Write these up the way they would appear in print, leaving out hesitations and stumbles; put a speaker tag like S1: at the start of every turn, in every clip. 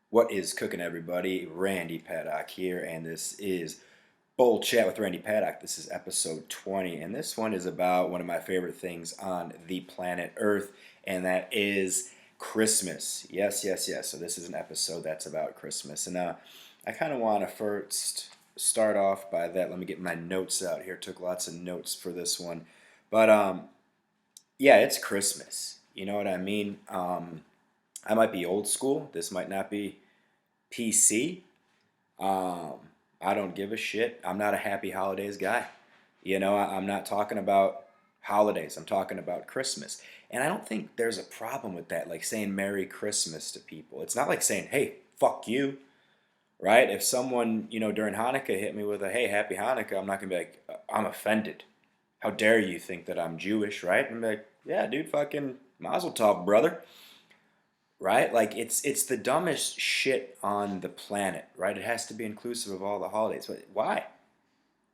S1: What is cooking, everybody? Randy Paddock here, and this is Bold Chat with Randy Paddock. This is episode 20, and this one is about one of my favorite things on the planet Earth, and that is Christmas. Yes, yes, yes. So this is an episode that's about Christmas, and I kind of want to first start off by that. Let me get my notes out here. Took lots of notes for this one, but yeah, it's Christmas. You know what I mean? I might be old school. This might not be PC. Um, I don't give a shit. I'm not a happy holidays guy. I'm not talking about holidays. I'm talking about Christmas. And I don't think there's a problem with that, like saying Merry Christmas to people. It's not like saying, hey, fuck you, right? If someone, during Hanukkah hit me with a, hey, happy Hanukkah, I'm not going to be like, I'm offended. How dare you think that I'm Jewish, right? I'm like, yeah, dude, fucking mazel tov, brother, right? Like it's the dumbest shit on the planet, right? It has to be inclusive of all the holidays. But why?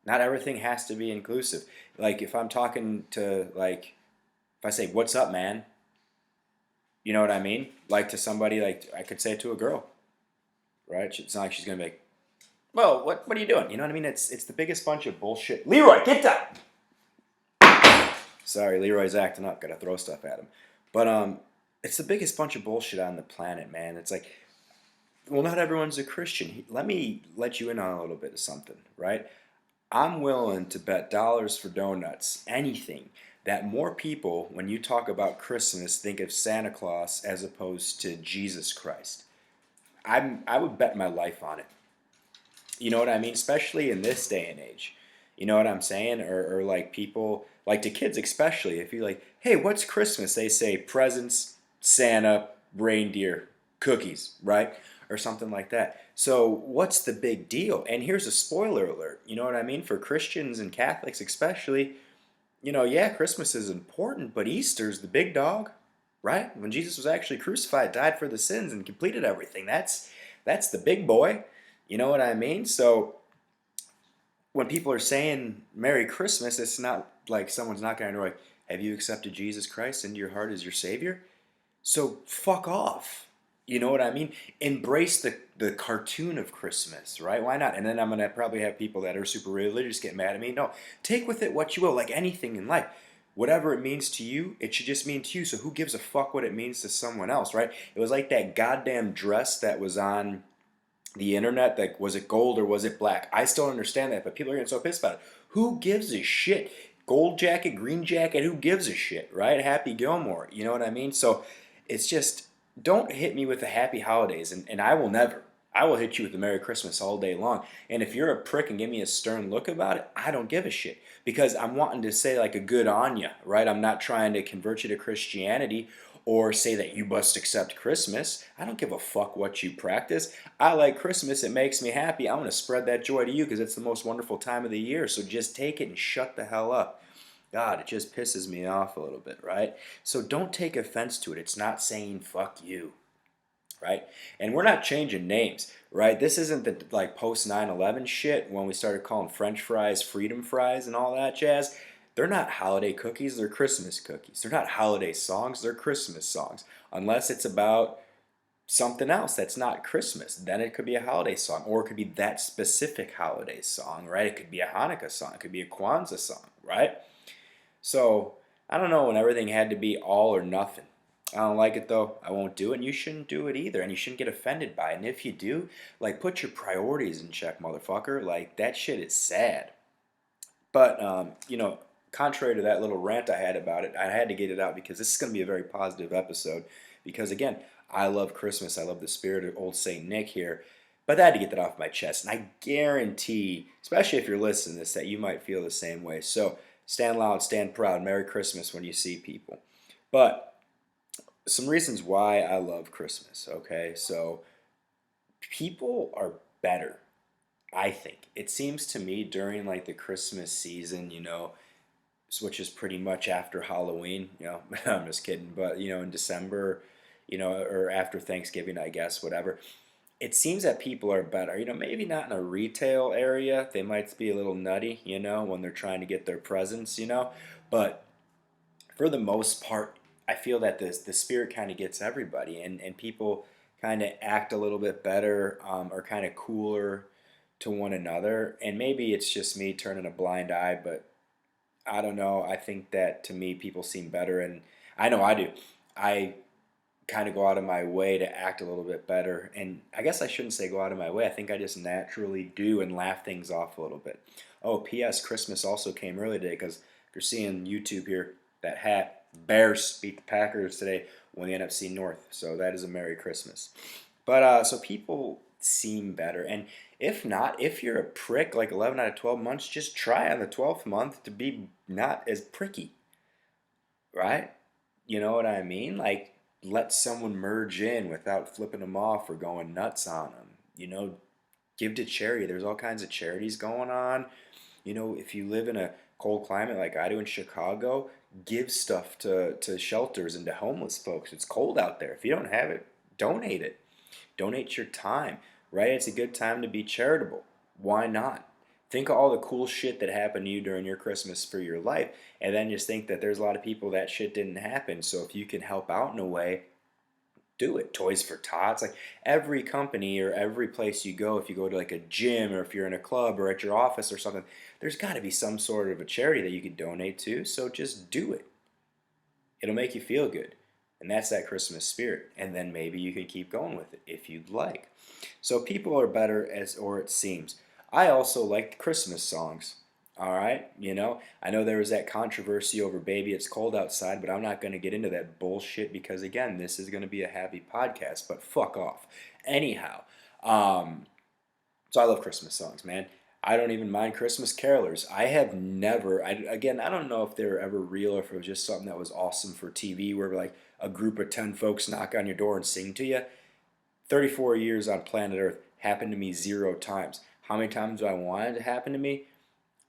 S1: Not everything has to be inclusive. Like if I'm talking to if I say what's up, man, you know what I mean? Like to somebody, like I could say it to a girl, right? It's not like she's gonna be like, well, what are you doing? You know what I mean? It's the biggest bunch of bullshit. Leroy, get down. Sorry, Leroy's acting up. Gotta throw stuff at him. But it's the biggest bunch of bullshit on the planet, man. It's like, well, not everyone's a Christian. Let me let you in on a little bit of something, right? I'm willing to bet dollars for donuts, anything, that more people, when you talk about Christmas, think of Santa Claus as opposed to Jesus Christ. I would bet my life on it. You know what I mean? Especially in this day and age. You know what I'm saying? Or like people, like to kids especially, if you're like, hey, what's Christmas? They say presents, Santa, reindeer, cookies, right? Or something like that. So what's the big deal? And here's a spoiler alert. You know what I mean? For Christians and Catholics especially, yeah, Christmas is important, but Easter's the big dog, right? When Jesus was actually crucified, died for the sins, and completed everything. That's the big boy. You know what I mean? So when people are saying Merry Christmas, it's not like someone's not going to like, have you accepted Jesus Christ into your heart as your Savior? So fuck off. You know what I mean? Embrace the cartoon of Christmas, right? Why not? And then I'm gonna probably have people that are super religious get mad at me. No, take with it what you will, like anything in life. Whatever it means to you, it should just mean to you. So who gives a fuck what it means to someone else, right? It was like that goddamn dress that was on the internet. Like, was it gold or was it black? I still don't understand that, but people are getting so pissed about it. Who gives a shit? Gold jacket, green jacket, who gives a shit, right? Happy Gilmore, you know what I mean? So it's just, don't hit me with the happy holidays, and I will never. I will hit you with a Merry Christmas all day long. And if you're a prick and give me a stern look about it, I don't give a shit. Because I'm wanting to say like a good on ya, right? I'm not trying to convert you to Christianity or say that you must accept Christmas. I don't give a fuck what you practice. I like Christmas. It makes me happy. I want to spread that joy to you because it's the most wonderful time of the year. So just take it and shut the hell up. God, it just pisses me off a little bit, right? So don't take offense to it. It's not saying fuck you, right? And we're not changing names, right? This isn't the like post 9/11 shit when we started calling French fries freedom fries and all that jazz. They're not holiday cookies, they're Christmas cookies. They're not holiday songs, they're Christmas songs. Unless it's about something else that's not Christmas, then it could be a holiday song, or it could be that specific holiday song, right? It could be a Hanukkah song, it could be a Kwanzaa song, right? So I don't know when everything had to be all or nothing. I don't like it though. I won't do it, and you shouldn't do it either. And you shouldn't get offended by it. And if you do, like put your priorities in check, motherfucker. Like that shit is sad. But contrary to that little rant I had about it, I had to get it out because this is going to be a very positive episode. Because again, I love Christmas. I love the spirit of old Saint Nick here. But I had to get that off my chest, and I guarantee, especially if you're listening to this, that you might feel the same way. So stand loud, stand proud. Merry Christmas when you see people. But some reasons why I love Christmas. Okay, so people are better. I think it seems to me during like the Christmas season, which is pretty much after Halloween. I'm just kidding, but in December, or after Thanksgiving, I guess, whatever. It seems that people are better. Maybe not in a retail area. They might be a little nutty, when they're trying to get their presents, but for the most part, I feel that the spirit kind of gets everybody, and people kind of act a little bit better, or kind of cooler to one another. And maybe it's just me turning a blind eye, but I don't know. I think that to me, people seem better, and I know I do. I kind of go out of my way to act a little bit better. And I guess I shouldn't say go out of my way. I think I just naturally do and laugh things off a little bit. Oh, P.S. Christmas also came early today because you're seeing YouTube here. That hat, Bears beat the Packers today, won the NFC North. So that is a Merry Christmas. But so people seem better. And if not, if you're a prick like 11 out of 12 months, just try on the 12th month to be not as pricky, right? You know what I mean? Like, let someone merge in without flipping them off or going nuts on them. Give to charity. There's all kinds of charities going on. If you live in a cold climate like I do in Chicago, give stuff to shelters and to homeless folks. It's cold out there. If you don't have it, donate it. Donate your time, right? It's a good time to be charitable. Why not? Think of all the cool shit that happened to you during your Christmas for your life, and then just think that there's a lot of people that shit didn't happen. So if you can help out in a way, do it. Toys for Tots, like every company or every place you go, if you go to like a gym or if you're in a club or at your office or something, there's got to be some sort of a charity that you could donate to. So just do it. It'll make you feel good. And that's that Christmas spirit. And then maybe you can keep going with it if you'd like. So people are better as or it seems. I also like the Christmas songs. All right, I know there was that controversy over Baby It's Cold Outside, but I'm not going to get into that bullshit because again, this is going to be a happy podcast, but fuck off. Anyhow, so I love Christmas songs, man. I don't even mind Christmas carolers. I have never, again, I don't know if they were ever real or if it was just something that was awesome for TV where like a group of 10 folks knock on your door and sing to you. 34 years on planet Earth happened to me 0 times. How many times do I want it to happen to me?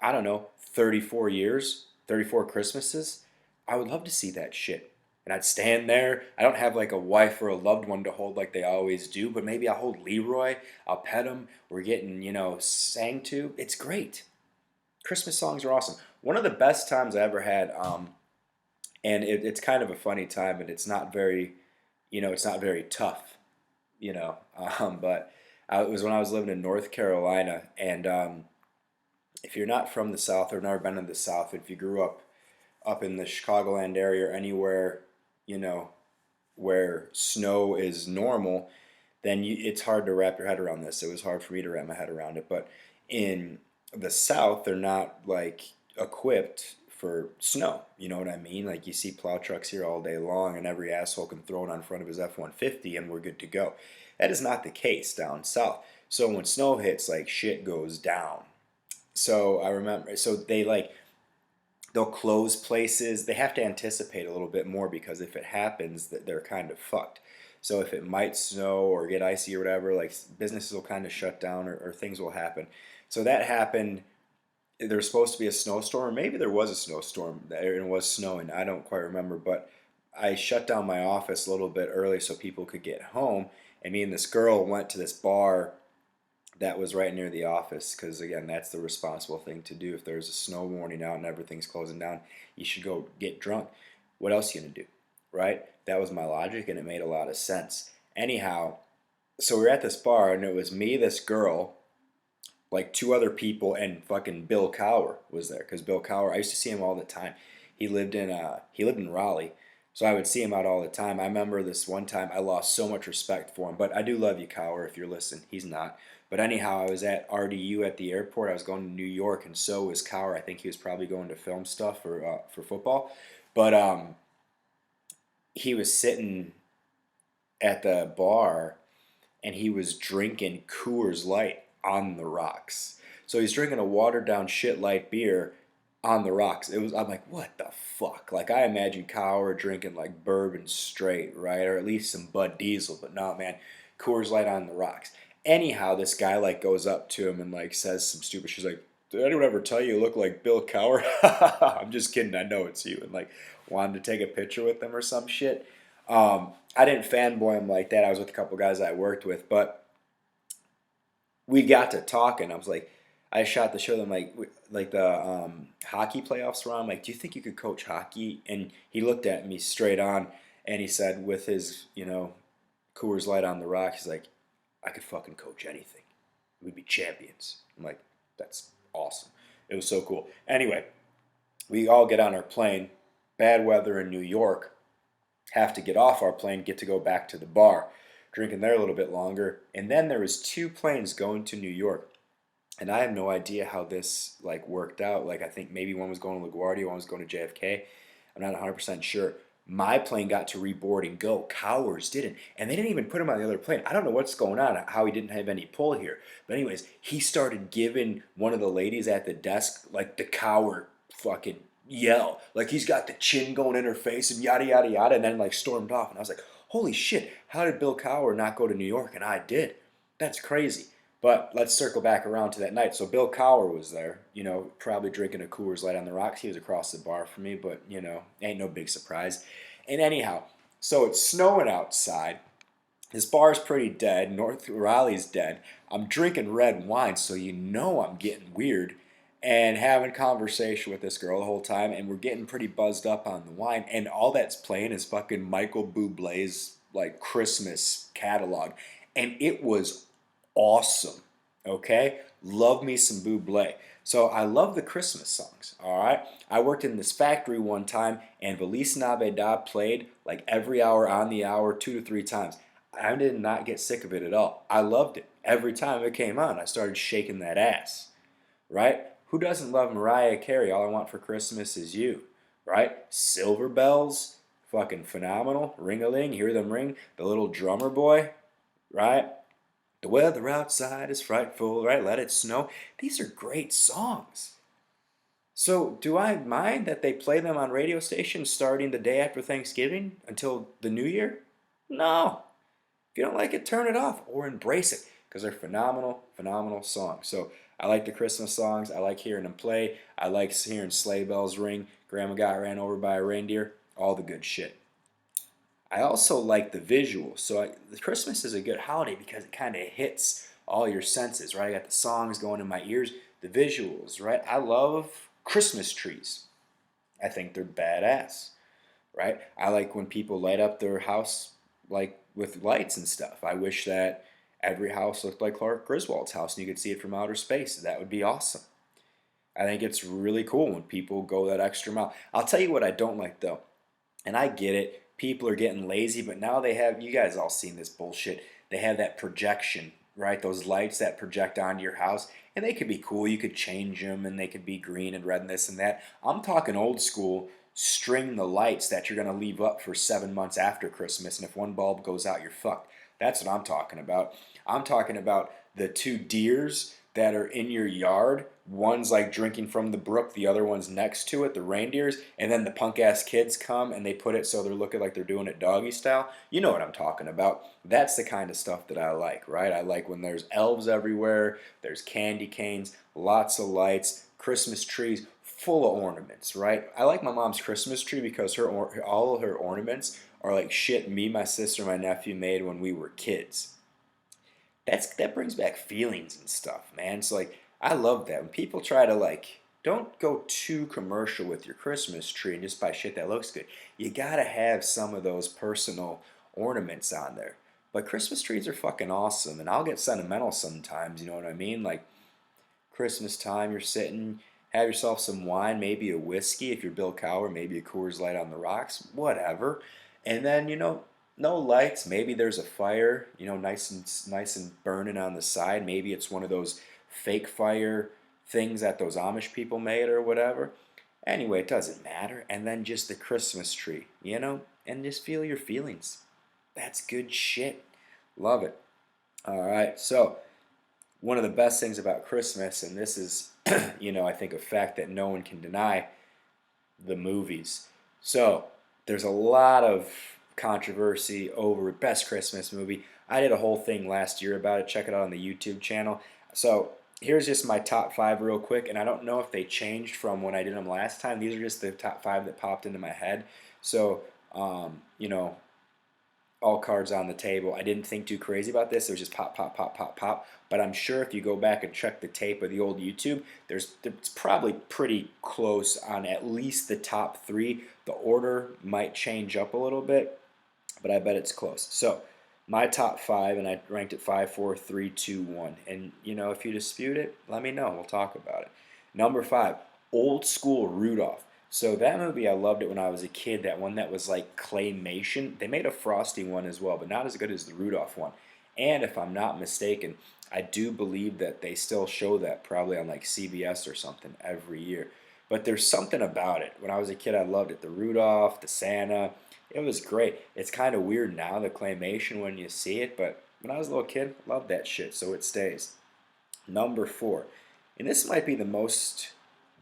S1: I don't know, 34 years, 34 Christmases. I would love to see that shit. And I'd stand there. I don't have like a wife or a loved one to hold like they always do, but maybe I'll hold Leroy. I'll pet him. We're getting, sang to. It's great. Christmas songs are awesome. One of the best times I ever had, and it's kind of a funny time, and it's not very, it's not very tough, but it was when I was living in North Carolina, and if you're not from the South or never been in the South, if you grew up in the Chicagoland area or anywhere, you know, where snow is normal, then it's hard to wrap your head around this. It was hard for me to wrap my head around it. But in the South, they're not like equipped for snow. You know what I mean? Like you see plow trucks here all day long, and every asshole can throw it on front of his F-150, and we're good to go. That is not the case down south. So when snow hits, like shit goes down. So I remember, so they'll close places. They have to anticipate a little bit more because if it happens, that they're kind of fucked. So if it might snow or get icy or whatever, like businesses will kind of shut down or things will happen. So that happened. There was supposed to be a snowstorm, or maybe there was a snowstorm and it was snowing. I don't quite remember, but I shut down my office a little bit early so people could get home. And me and this girl went to this bar that was right near the office because again that's the responsible thing to do. If there's a snow warning out and everything's closing down, you should go get drunk. What else are you gonna do, right? That was my logic and it made a lot of sense. Anyhow, so we were at this bar and it was me, this girl, like 2 other people, and fucking Bill Cower was there because Bill Cower, I used to see him all the time. He lived in Raleigh, so I would see him out all the time. I remember this one time I lost so much respect for him, but I do love you, Cower, if you're listening. He's not. But anyhow, I was at RDU at the airport. I was going to New York, and so was Cower. I think he was probably going to film stuff for football. But he was sitting at the bar, and he was drinking Coors Light on the rocks. So he's drinking a watered down shit light beer on the rocks. I'm like, what the fuck? Like I imagine Cower drinking like bourbon straight, right? Or at least some Bud Diesel, but no, man, Coors Light on the rocks. Anyhow, this guy like goes up to him and like says some stupid. She's like, "Did anyone ever tell you look like Bill Cower?" I'm just kidding. I know it's you. And like wanted to take a picture with him or some shit. I didn't fanboy him like that. I was with a couple guys I worked with, but we got to talking. I was like, I shot the show. Them like the hockey playoffs were on. I'm like, do you think you could coach hockey? And he looked at me straight on, and he said, with his Coors Light on the rocks. He's like, I could fucking coach anything. We'd be champions. I'm like, that's awesome. It was so cool. Anyway, we all get on our plane. Bad weather in New York. Have to get off our plane, get to go back to the bar, drinking there a little bit longer. And then there was two planes going to New York. And I have no idea how this like worked out. Like I think maybe one was going to LaGuardia, one was going to JFK. I'm not 100% sure. My plane got to reboard and go. Cowers didn't. And they didn't even put him on the other plane. I don't know what's going on, how he didn't have any pull here. But anyways, he started giving one of the ladies at the desk like the Cower fucking yell. Like he's got the chin going in her face and yada yada yada, and then like stormed off. And I was like, holy shit, how did Bill Cower not go to New York? And I did. That's crazy. But let's circle back around to that night. So Bill Cower was there, probably drinking a Coors Light on the rocks. He was across the bar from me, but, ain't no big surprise. And anyhow, so it's snowing outside. This bar's pretty dead. North Raleigh's dead. I'm drinking red wine, so I'm getting weird and having conversation with this girl the whole time, and we're getting pretty buzzed up on the wine, and all that's playing is fucking Michael Bublé's like Christmas catalog, and it was awesome. Okay, love me some Bublé. So I love the Christmas songs. All right, I worked in this factory one time, and Feliz Navidad played like every hour on the hour, 2 to 3 times. I did not get sick of it at all. I loved it every time it came on. I started shaking that ass. Right? Who doesn't love Mariah Carey? All I Want for Christmas Is You. Right? Silver Bells, fucking phenomenal. Ring-a-ling, hear them ring. The Little Drummer Boy. Right? The weather outside is frightful, right? Let it snow. These are great songs. So, do I mind that they play them on radio stations starting the day after Thanksgiving until the New Year? No. If you don't like it, turn it off or embrace it because they're phenomenal, phenomenal songs. So, I like the Christmas songs. I like hearing them play. I like hearing sleigh bells ring. Grandma got ran over by a reindeer. All the good shit. I also like the visuals. So the Christmas is a good holiday because it kind of hits all your senses, right? I got the songs going in my ears, the visuals, right? I love Christmas trees. I think they're badass, right? I like when people light up their house like with lights and stuff. I wish that every house looked like Clark Griswold's house and you could see it from outer space. That would be awesome. I think it's really cool when people go that extra mile. I'll tell you what I don't like though, and I get it. People are getting lazy, but now they have, you guys all seen this bullshit. They have that projection, right? Those lights that project onto your house, and they could be cool. You could change them, and they could be green and red and this and that. I'm talking old school, string the lights that you're going to leave up for 7 months after Christmas, and if one bulb goes out, you're fucked. That's what I'm talking about. I'm talking about the two deers that are in your yard. One's like drinking from the brook, the other one's next to it, the reindeers, and then the punk ass kids come and they put it so they're looking like they're doing it doggy style. You know what I'm talking about. That's the kind of stuff that I like, right? I like when there's elves everywhere, there's candy canes, lots of lights, Christmas trees full of ornaments, right? I like my mom's Christmas tree because all of her ornaments are like shit me, my sister, my nephew made when we were kids. That brings back feelings and stuff, man. So like I love that when people try to like don't go too commercial with your Christmas tree and just buy shit that looks good. You gotta have some of those personal ornaments on there. But Christmas trees are fucking awesome, and I'll get sentimental sometimes. You know what I mean? Like Christmas time, you're sitting, have yourself some wine, maybe a whiskey if you're Bill Cower, maybe a Coors Light on the rocks, whatever. And then no lights. Maybe there's a fire, nice and burning on the side. Maybe it's one of those fake fire things that those Amish people made or whatever. Anyway, it doesn't matter. And then just the Christmas tree, and just feel your feelings. That's good shit. Love it. All right, so one of the best things about Christmas, and this is, I think a fact that no one can deny, the movies. So there's a lot of controversy over best Christmas movie. I did a whole thing last year about it. Check it out on the YouTube channel. So here's just my top 5 real quick, and I don't know if they changed from when I did them last time. These are just the top 5 that popped into my head. So, all cards on the table. I didn't think too crazy about this. It was just pop, pop, pop, pop, pop. But I'm sure if you go back and check the tape of the old YouTube, it's probably pretty close on at least the top 3. The order might change up a little bit, but I bet it's close. So, My top five, and I ranked it five, four, three, two, one. And if you dispute it, let me know. We'll talk about it. Number five, old school Rudolph. So that movie, I loved it when I was a kid. That one that was like claymation. They made a Frosty one as well, but not as good as the Rudolph one. And if I'm not mistaken, I do believe that they still show that probably on like CBS or something every year. But there's something about it. When I was a kid, I loved it. The Rudolph, the Santa, it was great. It's kind of weird now, the claymation, when you see it, but when I was a little kid, loved that shit, so it stays. Number four, and this might be the most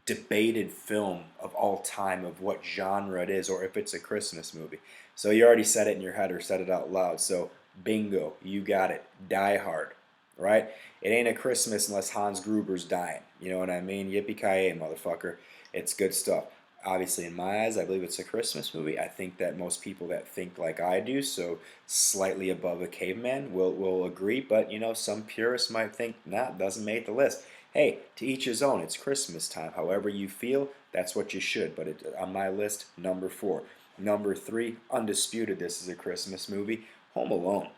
S1: debated film of all time of what genre it is or if it's a Christmas movie. So you already said it in your head or said it out loud. So bingo, you got it. Die Hard, right? It ain't a Christmas unless Hans Gruber's dying. You know what I mean? Yippee-ki-yay, motherfucker. It's good stuff. Obviously, in my eyes, I believe it's a Christmas movie. I think that most people that think like I do, so slightly above a caveman, will agree. But some purists might think, nah, it doesn't make the list. Hey, to each his own. It's Christmas time. However you feel, that's what you should. But on my list, number four. Number three, undisputed. This is a Christmas movie. Home Alone,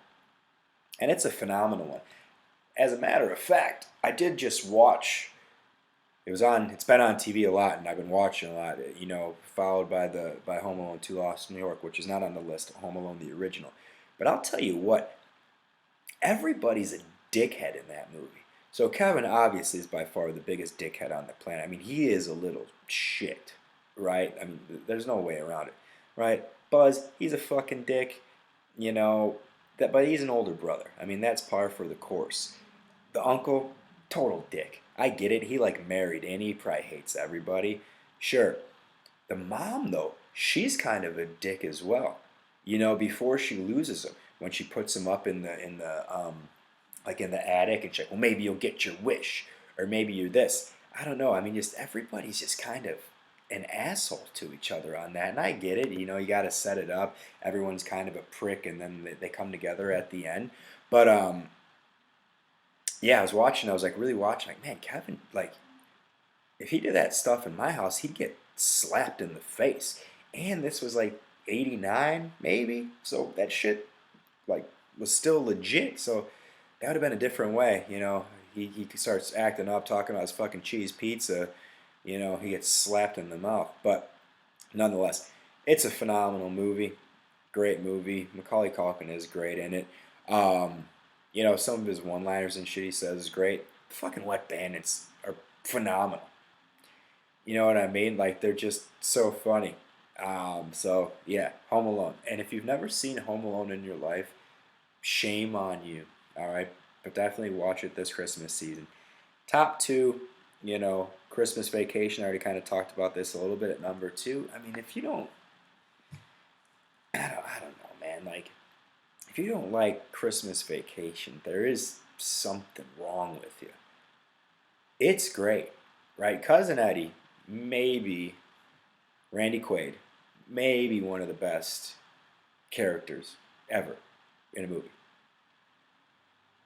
S1: and it's a phenomenal one. As a matter of fact, I did just watch. It was on. It's been on TV a lot, and I've been watching a lot. Followed by Home Alone 2: Lost in New York, which is not on the list. Home Alone the original. But I'll tell you what. Everybody's a dickhead in that movie. So Kevin obviously is by far the biggest dickhead on the planet. I mean, he is a little shit, right? I mean, there's no way around it, right? Buzz, he's a fucking dick, you know. But he's an older brother. I mean, that's par for the course. The uncle, total dick. I get it. He like married and he probably hates everybody. Sure. The mom though, she's kind of a dick as well. Before she loses him, when she puts him up in the attic and she's like, well, maybe you'll get your wish, or maybe you're this. I don't know. I mean, just everybody's just kind of an asshole to each other on that, and I get it. You got to set it up. Everyone's kind of a prick, and then they come together at the end. But yeah, I was watching. I was like really watching. Like, man, Kevin, like, if he did that stuff in my house, he'd get slapped in the face. And this was like '89, maybe. So that shit like was still legit. So that would have been a different way. He starts acting up, talking about his fucking cheese pizza. He gets slapped in the mouth. But nonetheless, it's a phenomenal movie. Great movie. Macaulay Culkin is great in it. Some of his one-liners and shit he says is great. The fucking Wet Bandits are phenomenal. You know what I mean? Like, they're just so funny. So yeah, Home Alone. And if you've never seen Home Alone in your life, shame on you. All right, but definitely watch it this Christmas season. Top two, Christmas Vacation. I already kind of talked about this a little bit at number two. I mean, if you don't, I don't know, man. Like, if you don't like Christmas Vacation, there is something wrong with you. It's great, right? Cousin Eddie, maybe Randy Quaid, maybe one of the best characters ever in a movie.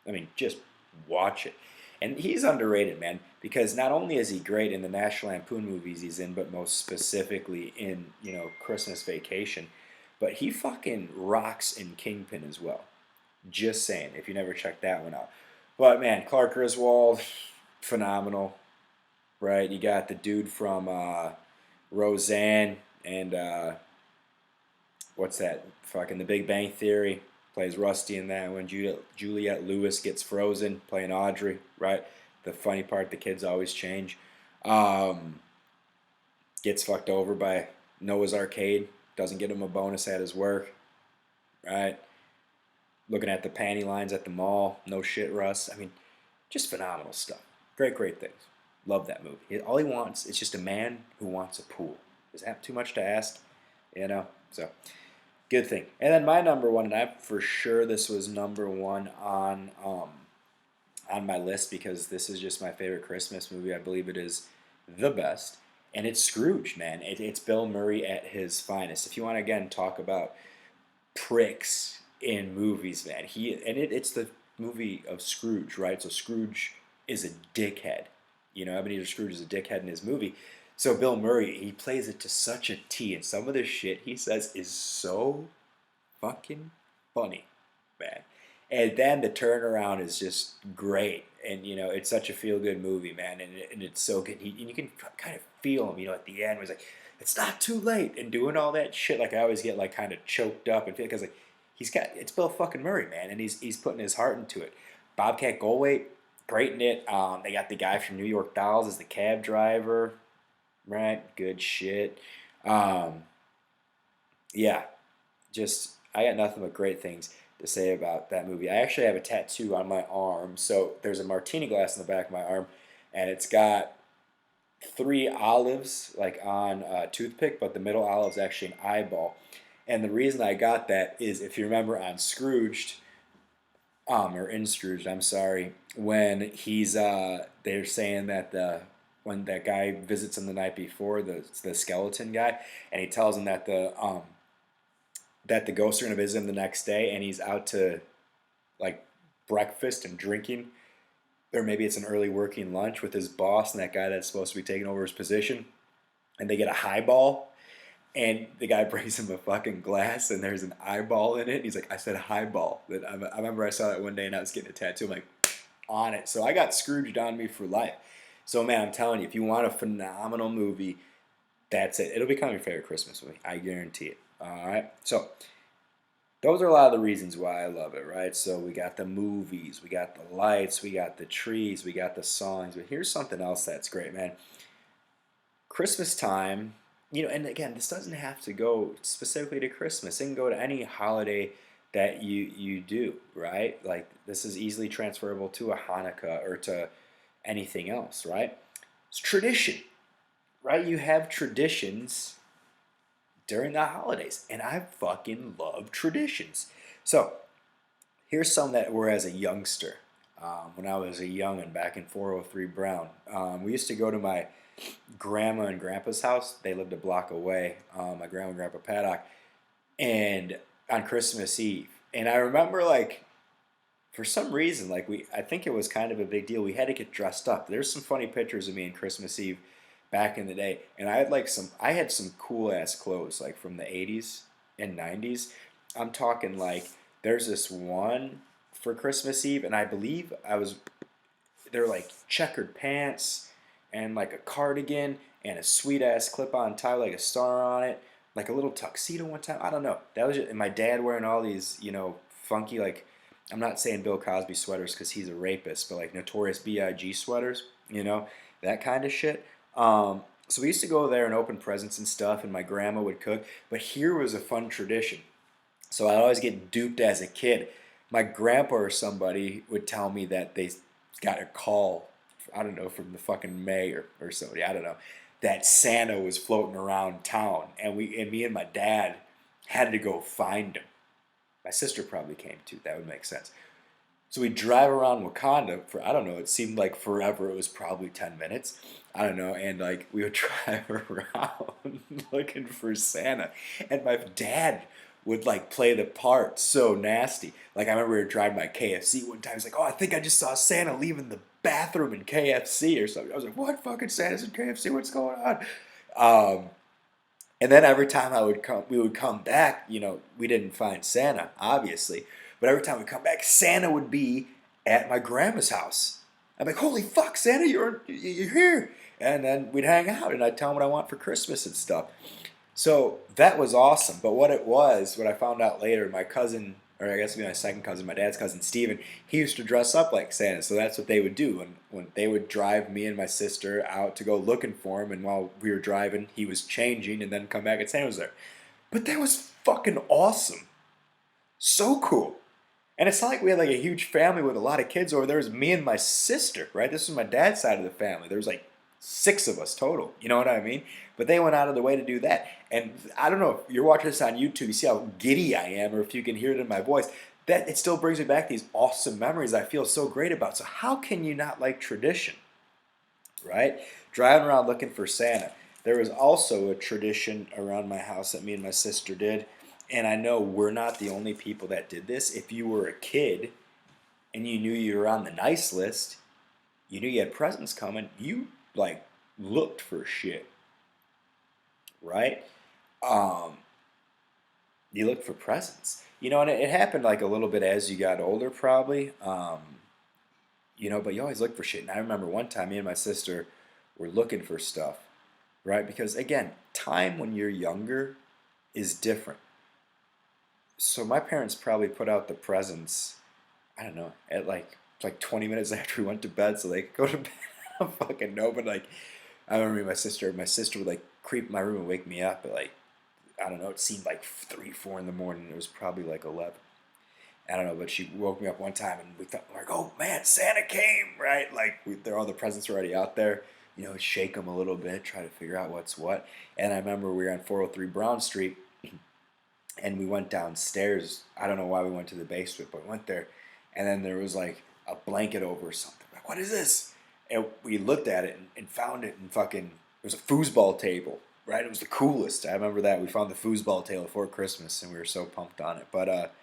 S1: I mean, just watch it. And he's underrated, man, because not only is he great in the National Lampoon movies he's in, but most specifically in, Christmas Vacation, but he fucking rocks in Kingpin as well. Just saying, if you never checked that one out. But man, Clark Griswold, phenomenal, right? You got the dude from Roseanne and what's that? Fucking The Big Bang Theory. Plays Rusty in that one. Juliette Lewis gets frozen, playing Audrey, right? The funny part, the kids always change. Gets fucked over by Noah's Arcade. Doesn't get him a bonus at his work, right? Looking at the panty lines at the mall. No shit, Russ. I mean, just phenomenal stuff. Great, great things. Love that movie. All he wants is just a man who wants a pool. Is that too much to ask? So good thing. And then my number one, and I'm for sure this was number one on my list because this is just my favorite Christmas movie. I believe it is the best, and it's Scrooge, man. It's Bill Murray at his finest. If you want to again talk about pricks in movies, man, it's the movie of Scrooge, right? So Scrooge is a dickhead. Ebenezer Scrooge is a dickhead in his movie. So Bill Murray, he plays it to such a T, and some of the shit he says is so fucking funny. man. And then the turnaround is just great, and it's such a feel good movie, man, and it's so good. And you can kind of feel him, at the end, where he's like, "It's not too late," and doing all that shit. Like I always get like kind of choked up and feel because like it's Bill fucking Murray, man, and he's putting his heart into it. Bobcat Goldthwait, great in it. They got the guy from New York Dolls as the cab driver, right? Good shit. Um, yeah, just I got nothing but great things to say about that movie. I actually have a tattoo on my arm. So there's a martini glass in the back of my arm, and it's got three olives like on a toothpick, but the middle olive is actually an eyeball. And the reason I got that is if you remember on Scrooged, or in Scrooged, I'm sorry, when they're saying that when that guy visits him the night before, the skeleton guy, and he tells him that the ghosts are going to visit him the next day, and he's out to like breakfast and drinking, or maybe it's an early working lunch with his boss and that guy that's supposed to be taking over his position, and they get a highball, and the guy brings him a fucking glass, and there's an eyeball in it. And he's like, "I said highball." I remember I saw that one day, and I was getting a tattoo. I'm like, on it. So I got Scrooged on me for life. So man, I'm telling you, if you want a phenomenal movie, that's it. It'll become your favorite Christmas movie. I guarantee it. All right. So those are a lot of the reasons why I love it, right? So we got the movies, we got the lights, we got the trees, we got the songs. But here's something else that's great, man. Christmas time, and again, this doesn't have to go specifically to Christmas. It can go to any holiday that you do, right? Like this is easily transferable to a Hanukkah or to anything else, right? It's tradition, right? You have traditions during the holidays, and I fucking love traditions. So here's some that were as a youngster. When I was a youngin' back in 403 Brown, we used to go to my grandma and grandpa's house. They lived a block away. My grandma and grandpa Paddock, and on Christmas Eve. And I remember like for some reason, like I think it was kind of a big deal. We had to get dressed up. There's some funny pictures of me on Christmas Eve back in the day, and I had some cool ass clothes like from the '80s and '90s. I'm talking like there's this one for Christmas Eve, and I believe they're like checkered pants and like a cardigan and a sweet ass clip on tie like a star on it, like a little tuxedo one time. I don't know. That was just, and my dad wearing all these funky like I'm not saying Bill Cosby sweaters because he's a rapist, but like Notorious B.I.G. sweaters, that kind of shit. So we used to go there and open presents and stuff, and my grandma would cook. But here was a fun tradition. So I'd always get duped as a kid. My grandpa or somebody would tell me that they got a call, I don't know, from the fucking mayor or somebody, I don't know, that Santa was floating around town, and me and my dad had to go find him. My sister probably came too. That would make sense. So we drive around Wakanda for, I don't know, it seemed like forever. It was probably 10 minutes. I don't know. And like we would drive around looking for Santa. And my dad would like play the part so nasty. Like I remember we were driving by KFC one time. He's like, "Oh, I think I just saw Santa leaving the bathroom in KFC or something." I was like, "What? Fucking Santa's in KFC? What's going on?" And then every time we would come back. We didn't find Santa, obviously, but every time we come back, Santa would be at my grandma's house. I'm like, "Holy fuck, Santa, you're here!" And then we'd hang out, and I'd tell him what I want for Christmas and stuff. So that was awesome. But what I found out later, my cousin, or I guess it'd be my second cousin, my dad's cousin Steven, he used to dress up like Santa. So that's what they would do. And when they would drive me and my sister out to go looking for him, and while we were driving, he was changing and then come back and Santa was there. But that was fucking awesome. So cool. And it's not like we had like a huge family with a lot of kids over there. It was me and my sister, right? This was my dad's side of the family. There was like 6 of us total. You know what I mean? But they went out of the way to do that. And I don't know if you're watching this on YouTube, you see how giddy I am, or if you can hear it in my voice. That it still brings me back these awesome memories I feel so great about. So how can you not like tradition, right? Driving around looking for Santa. There was also a tradition around my house that me and my sister did. And I know we're not the only people that did this. If you were a kid and you knew you were on the nice list, you knew you had presents coming, you like looked for shit, right? Um, you looked for presents. You know, and it happened like a little bit as you got older, probably. You know, but you always look for shit. And I remember one time, me and my sister were looking for stuff, right? Because again, time when you're younger is different. So my parents probably put out the presents, I don't know, at like 20 minutes after we went to bed, so they could go to bed. I don't fucking know, but like I remember me and my sister would like creep in my room and wake me up at like, I don't know, it seemed like 3, 4 in the morning. It was probably like 11. I don't know, but she woke me up one time and we thought, like, oh man, Santa came, right? Like, all the presents were already out there. You know, shake them a little bit, try to figure out what's what. And I remember we were on 403 Brown Street and we went downstairs. I don't know why we went to the basement, but we went there. And then there was like a blanket over something. Like, what is this? And we looked at it and found it and fucking, it was a foosball table, right? It was the coolest. I remember that. We found the foosball table before Christmas and we were so pumped on it. But,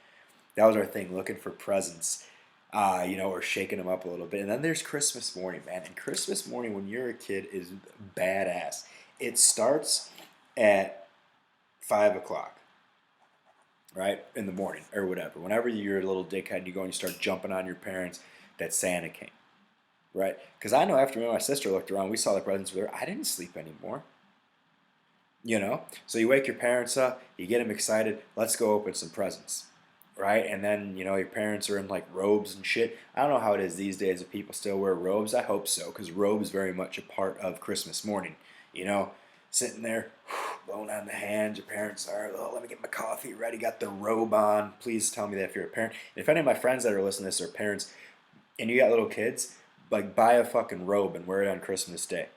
S1: that was our thing, looking for presents, you know, or shaking them up a little bit. And then there's Christmas morning, man. And Christmas morning when you're a kid is badass. It starts at 5 o'clock, right, in the morning or whatever. Whenever you're a little dickhead, you go and you start jumping on your parents that Santa came, right? Because I know after me and my sister looked around, we saw the presents were there. I didn't sleep anymore. You know, so you wake your parents up, you get them excited. Let's go open some presents, right? And then, you know, your parents are in like robes and shit. I don't know how it is these days if people still wear robes. I hope so, because robes very much a part of Christmas morning. You know, sitting there, blowing on the hands. Your parents are, oh, let me get my coffee ready. Got the robe on. Please tell me that if you're a parent. And if any of my friends that are listening to this are parents, and you got little kids, like buy a fucking robe and wear it on Christmas Day.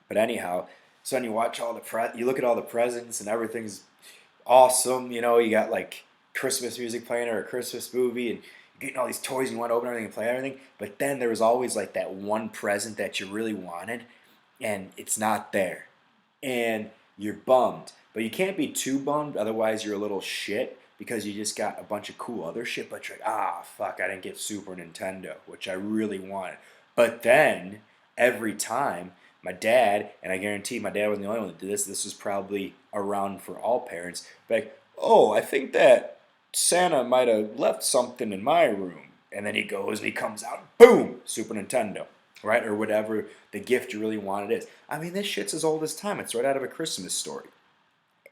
S1: But anyhow, so then you watch all you look at all the presents and everything's awesome. You know, you got like Christmas music playing or a Christmas movie, and you're getting all these toys and you want to open everything and play everything. But then there was always like that one present that you really wanted, and it's not there, and you're bummed. But you can't be too bummed, otherwise you're a little shit because you just got a bunch of cool other shit. But you're like, ah, fuck, I didn't get Super Nintendo, which I really wanted. But then every time my dad, and I guarantee my dad wasn't the only one that did this. This was probably around for all parents. Like, oh, I think that Santa might have left something in my room. And then he goes and he comes out, boom, Super Nintendo, right? Or whatever the gift you really wanted is. I mean, this shit's as old as time. It's right out of a Christmas story.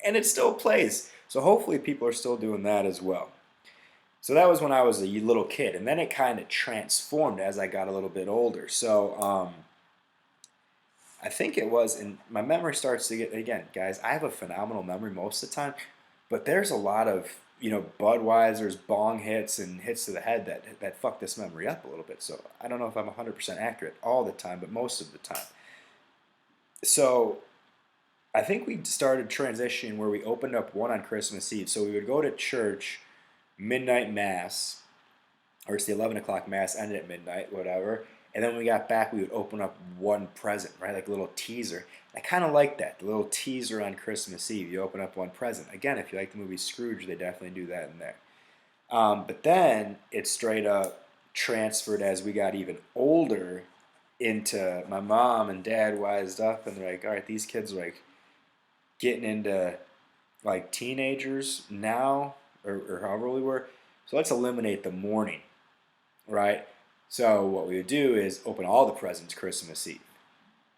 S1: And it still plays. So hopefully people are still doing that as well. So that was when I was a little kid. And then it kind of transformed as I got a little bit older. So, I think it was, and my memory starts to get, again, guys, I have a phenomenal memory most of the time, but there's a lot of, you know, Budweiser's bong hits and hits to the head that fuck this memory up a little bit. So I don't know if I'm 100% accurate all the time, but most of the time. So I think we started transitioning where we opened up one on Christmas Eve. So we would go to church, midnight mass, or it's the 11 o'clock mass, ended at midnight, whatever. And then when we got back, we would open up one present, right? Like a little teaser. I kind of like that, the little teaser on Christmas Eve. You open up one present. Again, if you like the movie Scrooge, they definitely do that in there. But then it straight up transferred as we got even older into my mom and dad wised up, and they're like, all right, these kids are like getting into like teenagers now, or however old we were. So let's eliminate the morning, right? So what we would do is open all the presents Christmas Eve.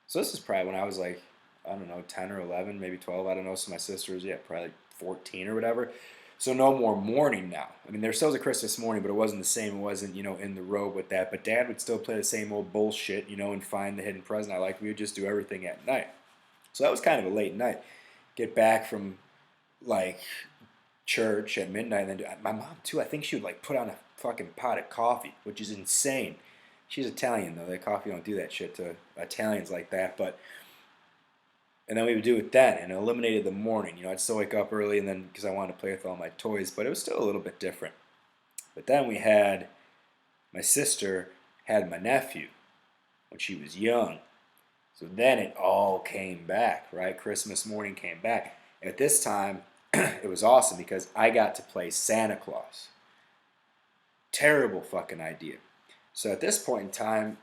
S1: So this is probably when I was like, I don't know, 10 or 11, maybe 12. I don't know. So my sister was, yeah, probably like 14 or whatever. So no more morning now. I mean, there still was a Christmas morning, but it wasn't the same. It wasn't, you know, in the robe with that. But Dad would still play the same old bullshit, you know, and find the hidden present. We would just do everything at night. So that was kind of a late night. Get back from like church at midnight, and then my mom too. I think she would like put on a fucking pot of coffee, which is insane. She's Italian though. That coffee don't do that shit to Italians like that. But and then we would do it then, and it eliminated the morning. You know, I'd still wake up early, and then because I wanted to play with all my toys, but it was still a little bit different. But then we had my sister had my nephew when she was young. So then it all came back, right? Christmas morning came back. At this time, it was awesome because I got to play Santa Claus. Terrible fucking idea. So at this point in time,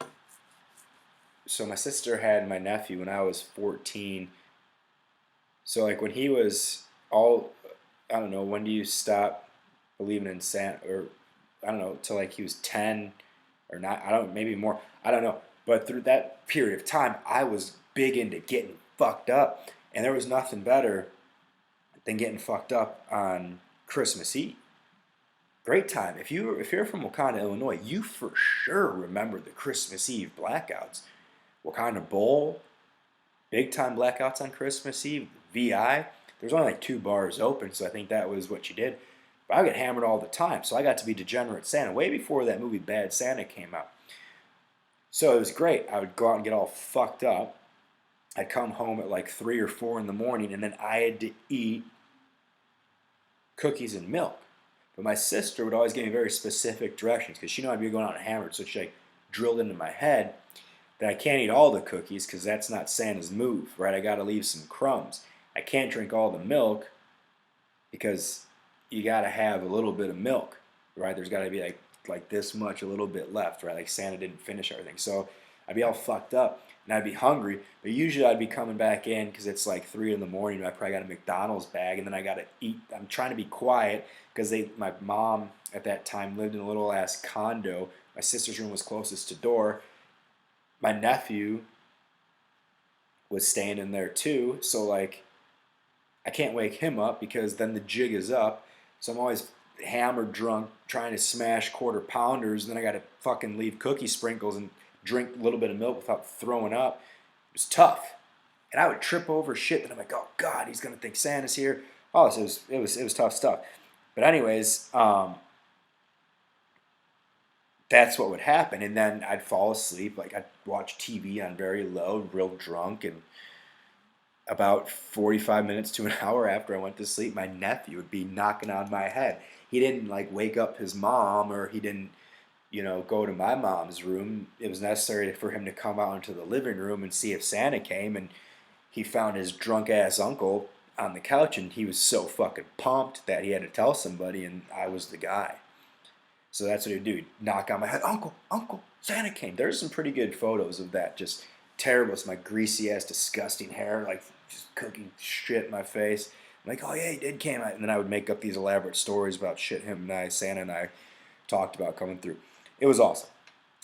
S1: so my sister had my nephew when I was 14. So like when he was all, I don't know, when do you stop believing in Santa, or I don't know, till like he was 10 or not. I don't, maybe more. I don't know. But through that period of time, I was big into getting fucked up, and there was nothing better than getting fucked up on Christmas Eve. Great time. If you're from Wakanda, Illinois, you for sure remember the Christmas Eve blackouts. Wakanda Bowl, big time blackouts on Christmas Eve. VI, there's only like 2 bars open, so I think that was what you did. But I would get hammered all the time, so I got to be Degenerate Santa way before that movie Bad Santa came out. So it was great. I would go out and get all fucked up. I'd come home at like 3 or 4 in the morning, and then I had to eat cookies and milk. But my sister would always give me very specific directions because she knew I'd be going out and hammered, so she like drilled into my head that I can't eat all the cookies because that's not Santa's move, right? I got to leave some crumbs. I can't drink all the milk because you got to have a little bit of milk, right? There's got to be like this much, a little bit left, right? Like Santa didn't finish everything. So I'd be all fucked up and I'd be hungry, but usually I'd be coming back in because it's like 3 in the morning and I probably got a McDonald's bag and then I got to eat. I'm trying to be quiet because my mom at that time lived in a little ass condo. My sister's room was closest to door. My nephew was staying in there too, so like I can't wake him up because then the jig is up. So I'm always hammered drunk trying to smash quarter pounders, and then I got to fucking leave cookie sprinkles and drink a little bit of milk without throwing up. It was tough, and I would trip over shit. And I'm like, oh God, he's gonna think Santa's here. Oh, so it was tough stuff. But anyways, that's what would happen, and then I'd fall asleep. Like I'd watch TV on very low, real drunk, and about 45 minutes to an hour after I went to sleep, my nephew would be knocking on my head. He didn't like wake up his mom, or he didn't, go to my mom's room. It was necessary for him to come out into the living room and see if Santa came, and he found his drunk ass uncle on the couch, and he was so fucking pumped that he had to tell somebody, and I was the guy. So that's what he'd do. He'd knock on my head, Uncle, Uncle, Santa came. There's some pretty good photos of that. Just terrible. It's my greasy ass, disgusting hair, like just cooking shit in my face. I'm like, oh yeah, he did came. And then I would make up these elaborate stories about shit Santa and I talked about coming through. It was awesome.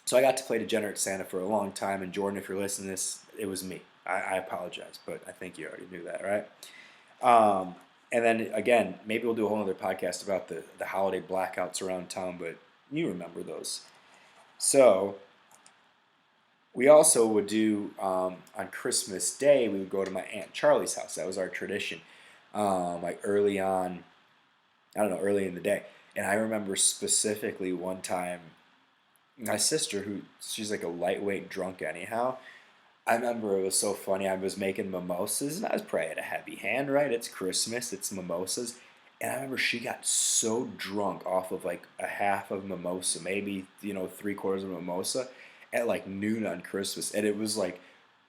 S1: So I got to play Degenerate Santa for a long time. And Jordan, if you're listening to this, it was me. I apologize, but I think you already knew that, right? And then again, maybe we'll do a whole other podcast about the holiday blackouts around town, but you remember those. So we also would do on Christmas Day, we would go to my Aunt Charlie's house. That was our tradition, like early on, I don't know, early in the day. And I remember specifically one time, my sister, she's like a lightweight drunk anyhow. I remember it was so funny. I was making mimosas, and I was probably at a heavy hand, right? It's Christmas, it's mimosas. And I remember she got so drunk off of like a half of mimosa, maybe, 3/4 of mimosa, at like noon on Christmas. And it was like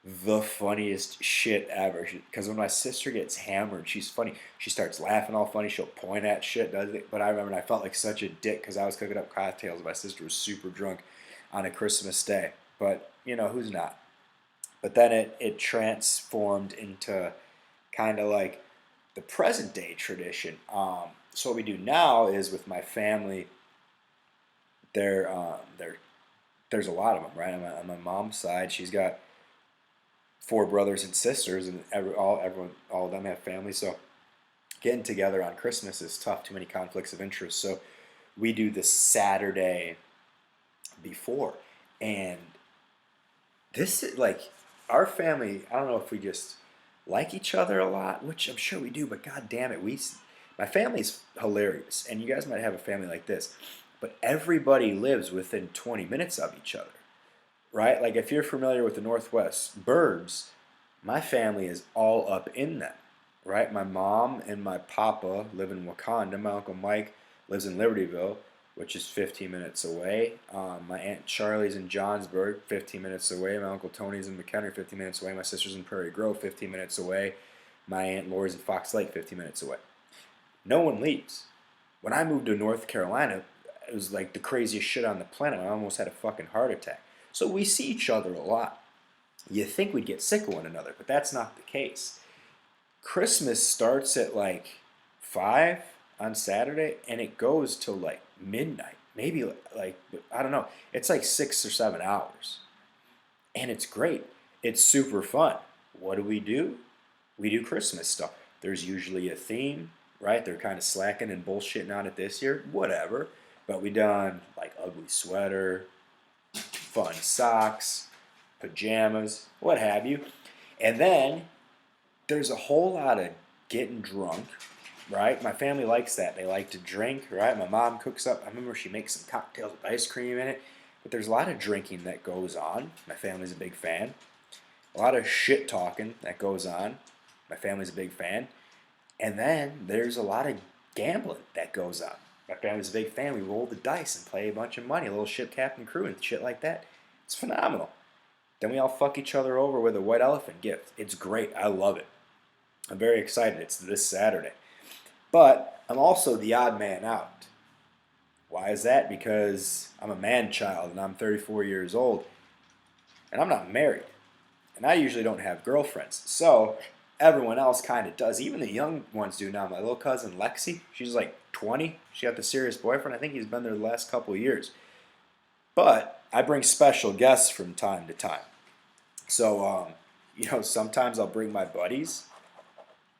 S1: the funniest shit ever. Because when my sister gets hammered, she's funny. She starts laughing all funny. She'll point at shit, does it? But I remember I felt like such a dick because I was cooking up cocktails. My sister was super drunk on a Christmas day. But, who's not? But then it transformed into kind of like the present day tradition. So what we do now is with my family, there's a lot of them, right? On my mom's side, she's got 4 brothers and sisters, and all of them have families. So getting together on Christmas is tough. Too many conflicts of interest. So we do the Saturday before, and this is like our family. I don't know if we just like each other a lot, which I'm sure we do, but god damn it, my family's hilarious, and you guys might have a family like this, but everybody lives within 20 minutes of each other, right? Like if you're familiar with the Northwest Burbs, my family is all up in them, right? My mom and my papa live in Wakanda. My Uncle Mike lives in Libertyville, which is 15 minutes away. My Aunt Charlie's in Johnsburg, 15 minutes away. My Uncle Tony's in McHenry, 15 minutes away. My sister's in Prairie Grove, 15 minutes away. My Aunt Lori's in Fox Lake, 15 minutes away. No one leaves. When I moved to North Carolina, it was like the craziest shit on the planet. I almost had a fucking heart attack. So we see each other a lot. You think we'd get sick of one another, but that's not the case. Christmas starts at like 5 on Saturday, and it goes till like midnight, maybe like I don't know. It's like 6 or 7 hours, and it's great. It's super fun. What do? We do Christmas stuff. There's usually a theme, right? They're kind of slacking and bullshitting on it this year, whatever. But we done like ugly sweater, fun socks, pajamas, what have you. And then there's a whole lot of getting drunk, right? My family likes that. They like to drink, right? My mom cooks up. I remember she makes some cocktails with ice cream in it. But there's a lot of drinking that goes on. My family's a big fan. A lot of shit talking that goes on. My family's a big fan. And then there's a lot of gambling that goes on. My family's a big fan. We roll the dice and play a bunch of money, a little ship captain crew and shit like that. It's phenomenal. Then we all fuck each other over with a white elephant gift. It's great. I love it. I'm very excited. It's this Saturday. But I'm also the odd man out. Why is that? Because I'm a man child and I'm 34 years old and I'm not married. And I usually don't have girlfriends. So everyone else kind of does. Even the young ones do now. My little cousin Lexi, she's like 20. She got the serious boyfriend. I think he's been there the last couple of years. But I bring special guests from time to time. So, sometimes I'll bring my buddies,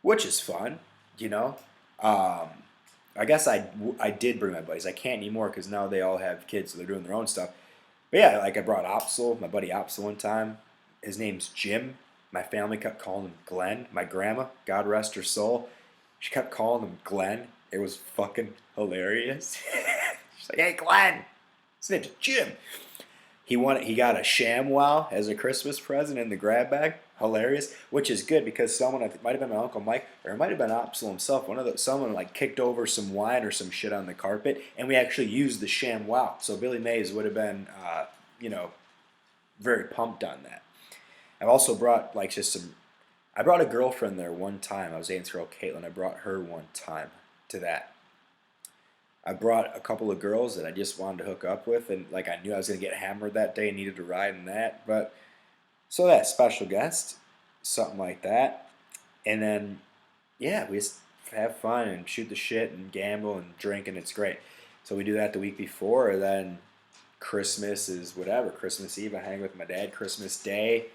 S1: which is fun, you know. Um, I guess I did bring my buddies. I can't anymore because now they all have kids, so they're doing their own stuff. But yeah, like I brought Opsel, my buddy Opsel one time. His name's Jim. My family kept calling him Glenn. My grandma, God rest her soul, she kept calling him Glenn. It was fucking hilarious. She's like, "Hey, Glenn." His name's Jim. He got a ShamWow as a Christmas present in the grab bag. Hilarious, which is good because someone, it might have been my Uncle Mike or it might have been Opsel himself. Someone like kicked over some wine or some shit on the carpet, and we actually used the ShamWow. So Billy Mays would have been, very pumped on that. I've also brought like just some. I brought a girlfriend there one time. I was dating this girl Caitlin. I brought her one time to that. I brought a couple of girls that I just wanted to hook up with, and like I knew I was gonna get hammered that day and needed to ride in that. But so that special guest, something like that, and then yeah, we just have fun and shoot the shit and gamble and drink, and it's great. So we do that the week before, and then Christmas is whatever. Christmas Eve, I hang with my dad. Christmas Day,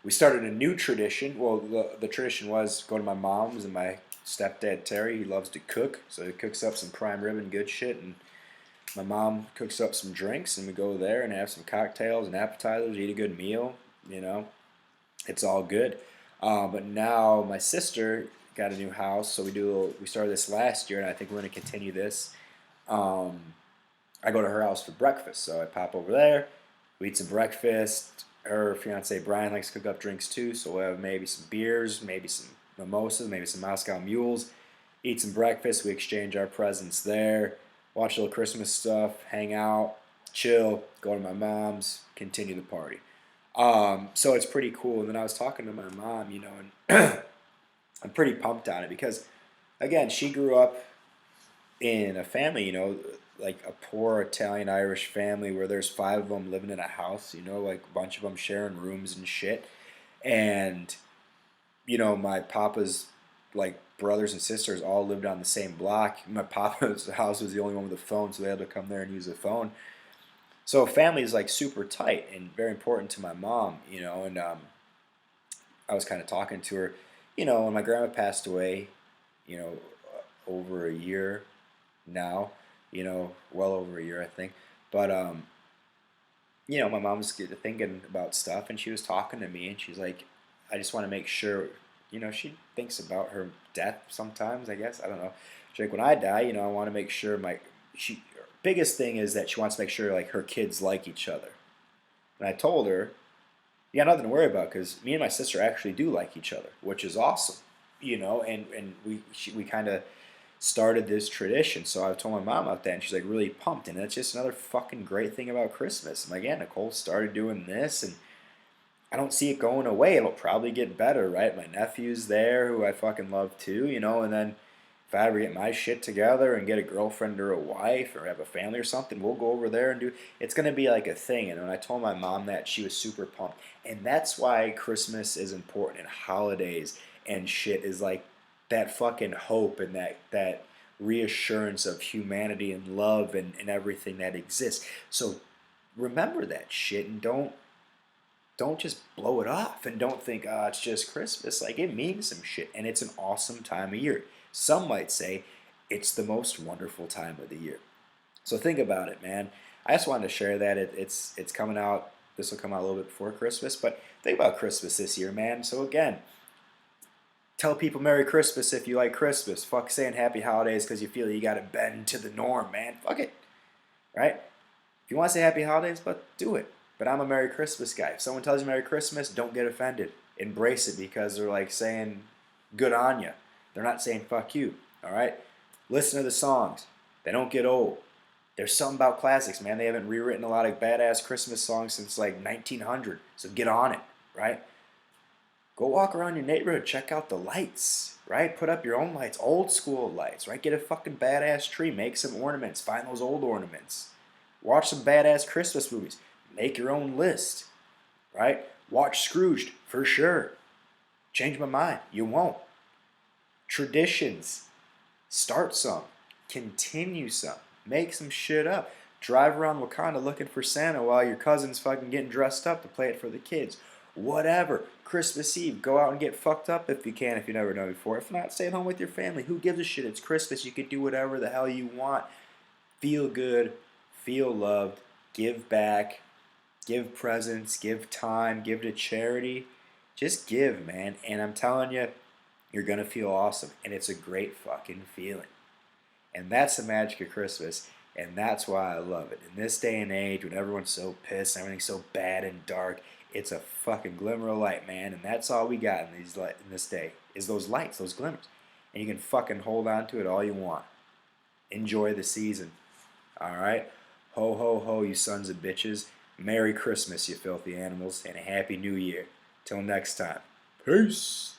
S1: we started a new tradition. Well, the tradition was go to my mom's, and my stepdad Terry, he loves to cook, so he cooks up some prime rib and good shit, and my mom cooks up some drinks, and we go there and have some cocktails and appetizers, eat a good meal. You know, it's all good. But now my sister got a new house, so we started this last year, and I think we're going to continue this. Um, I go to her house for breakfast, so I pop over there, we eat some breakfast. Her fiance Brian likes to cook up drinks too, so we'll have maybe some beers, maybe some mimosas, maybe some Moscow Mules. Eat some breakfast, we exchange our presents there, watch a little Christmas stuff, hang out, chill, go to my mom's, continue the party. So it's pretty cool. And then I was talking to my mom, and I'm pretty pumped on it because, again, she grew up in a family, like a poor Italian Irish family where there's five of them living in a house, like a bunch of them sharing rooms and shit. And, my papa's like brothers and sisters all lived on the same block. My papa's house was the only one with a phone, so they had to come there and use a phone. So family is like super tight and very important to my mom, and I was kind of talking to her, when my grandma passed away, you know, over a year now, well over a year, I think. But, my mom was thinking about stuff and she was talking to me and she's like, I just want to make sure, she thinks about her death sometimes, I guess. I don't know. She's like, when I die, I want to make sure biggest thing is that she wants to make sure like her kids like each other. And I told her, you got nothing to worry about because me and my sister actually do like each other, which is awesome, and we kind of started this tradition. So I told my mom about that, and she's like really pumped, and that's just another fucking great thing about Christmas. I'm like, yeah, Nicole started doing this, and I don't see it going away. It'll probably get better, right? My nephew's there, who I fucking love too, and then if I ever get my shit together and get a girlfriend or a wife or have a family or something, we'll go over there and do. It's gonna be like a thing. And when I told my mom that, she was super pumped. And that's why Christmas is important and holidays and shit is like that fucking hope and that reassurance of humanity and love and everything that exists. So remember that shit and don't just blow it off and don't think, oh, it's just Christmas. Like, it means some shit, and it's an awesome time of year. Some might say it's the most wonderful time of the year. So think about it, man. I just wanted to share that. It's coming out. This will come out a little bit before Christmas, but think about Christmas this year, man. So again, tell people Merry Christmas if you like Christmas. Fuck saying Happy Holidays because you feel you got to bend to the norm, man. Fuck it, right? If you want to say Happy Holidays, but do it. But I'm a Merry Christmas guy. If someone tells you Merry Christmas, don't get offended. Embrace it because they're like saying good on you. They're not saying fuck you. All right? Listen to the songs. They don't get old. There's something about classics, man. They haven't rewritten a lot of badass Christmas songs since like 1900. So get on it, right? Go walk around your neighborhood. Check out the lights, right? Put up your own lights, old school lights, right? Get a fucking badass tree. Make some ornaments. Find those old ornaments. Watch some badass Christmas movies. Make your own list, right? Watch Scrooged, for sure. Change my mind. You won't. Traditions. Start some. Continue some. Make some shit up. Drive around Wakanda looking for Santa while your cousin's fucking getting dressed up to play it for the kids. Whatever. Christmas Eve, go out and get fucked up if you can, if you never done before. If not, stay at home with your family. Who gives a shit? It's Christmas. You can do whatever the hell you want. Feel good. Feel loved. Give back. Give presents. Give time. Give to charity. Just give, man. And I'm telling you, you're going to feel awesome. And it's a great fucking feeling. And that's the magic of Christmas. And that's why I love it. In this day and age, when everyone's so pissed, everything's so bad and dark, it's a fucking glimmer of light, man. And that's all we got in this day, is those lights, those glimmers. And you can fucking hold on to it all you want. Enjoy the season. All right? Ho, ho, ho, you sons of bitches. Merry Christmas, you filthy animals. And a Happy New Year. Till next time. Peace.